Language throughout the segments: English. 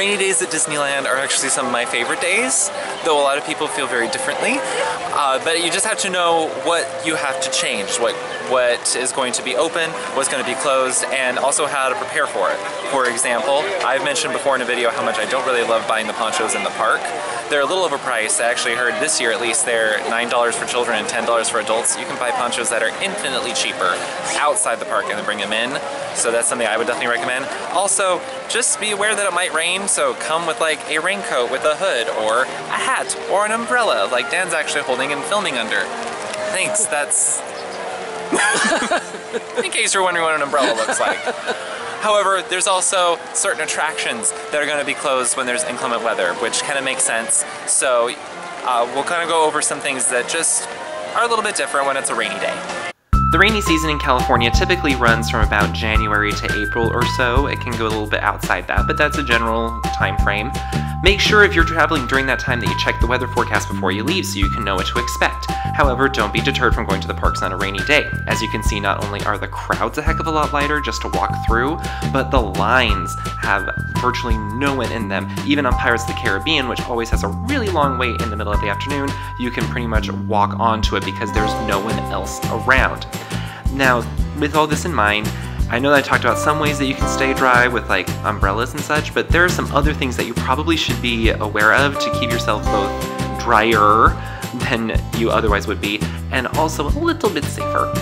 Rainy days at Disneyland are actually some of my favorite days, though a lot of people feel very differently. But you just have to know what you have to change, what is going to be open, what's going to be closed, and also how to prepare for it. For example, I've mentioned before in a video how much I don't really love buying the ponchos in the park. They're a little overpriced. I actually heard this year at least they're $9 for children and $10 for adults. You can buy ponchos that are infinitely cheaper outside the park and then bring them in. So that's something I would definitely recommend. Also, just be aware that it might rain, so come with like a raincoat with a hood or a hat or an umbrella like Dan's actually holding and filming under. Thanks, that's... in case you're wondering what an umbrella looks like. However, there's also certain attractions that are going to be closed when there's inclement weather, which kind of makes sense. So we'll kind of go over some things that just are a little bit different when it's a rainy day. The rainy season in California typically runs from about January to April or so. It can go a little bit outside that, but that's a general time frame. Make sure if you're traveling during that time that you check the weather forecast before you leave so you can know what to expect. However, don't be deterred from going to the parks on a rainy day. As you can see, not only are the crowds a heck of a lot lighter just to walk through, but the lines have virtually no one in them. Even on Pirates of the Caribbean, which always has a really long wait in the middle of the afternoon, you can pretty much walk onto it because there's no one else around. Now, with all this in mind, I know that I talked about some ways that you can stay dry with like umbrellas and such, but there are some other things that you probably should be aware of to keep yourself both drier than you otherwise would be, and also a little bit safer.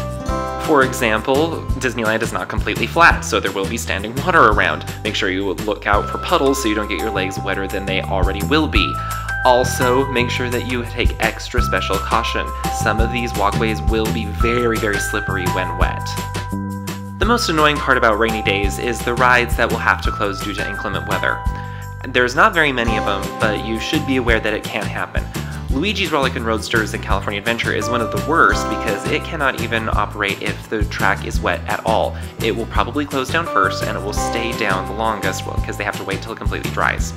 For example, Disneyland is not completely flat, so there will be standing water around. Make sure you look out for puddles so you don't get your legs wetter than they already will be. Also, make sure that you take extra special caution. Some of these walkways will be very, very slippery when wet. The most annoying part about rainy days is the rides that will have to close due to inclement weather. There's not very many of them, but you should be aware that it can happen. Luigi's Rollickin' Roadsters in California Adventure is one of the worst because it cannot even operate if the track is wet at all. It will probably close down first and it will stay down the longest because they have to wait till it completely dries.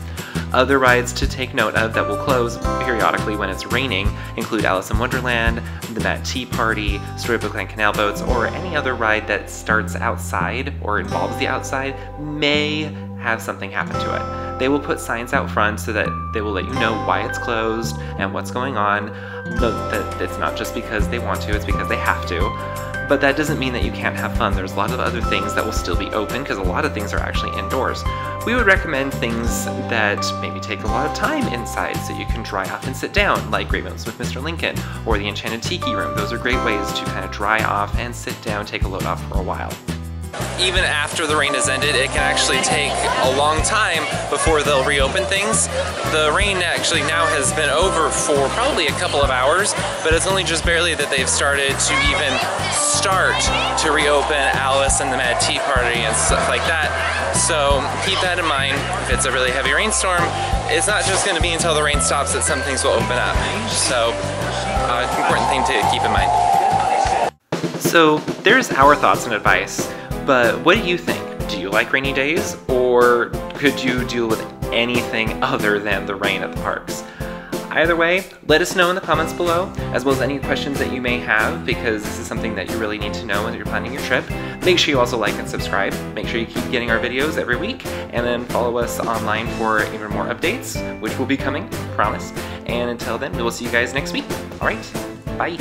Other rides to take note of that will close periodically when it's raining include Alice in Wonderland, the Mad Tea Party, Storybook Land Canal Boats, or any other ride that starts outside or involves the outside may have something happen to it. They will put signs out front so that they will let you know why it's closed and what's going on. That it's not just because they want to, it's because they have to. But that doesn't mean that you can't have fun. There's a lot of other things that will still be open because a lot of things are actually indoors. We would recommend things that maybe take a lot of time inside so you can dry off and sit down, like Great Moments with Mr. Lincoln or the Enchanted Tiki Room. Those are great ways to kind of dry off and sit down, take a load off for a while. Even after the rain has ended, it can actually take a long time before they'll reopen things. The rain actually now has been over for probably a couple of hours, but it's only just barely that they've started to even start to reopen Alice and the Mad Tea Party and stuff like that. So keep that in mind. If it's a really heavy rainstorm, it's not just going to be until the rain stops that some things will open up. So important thing to keep in mind. So there's our thoughts and advice. But what do you think? Do you like rainy days, or could you deal with anything other than the rain at the parks? Either way, let us know in the comments below, as well as any questions that you may have, because this is something that you really need to know when you're planning your trip. Make sure you also like and subscribe. Make sure you keep getting our videos every week, and then follow us online for even more updates, which will be coming, promise. And until then, we will see you guys next week. All right, bye.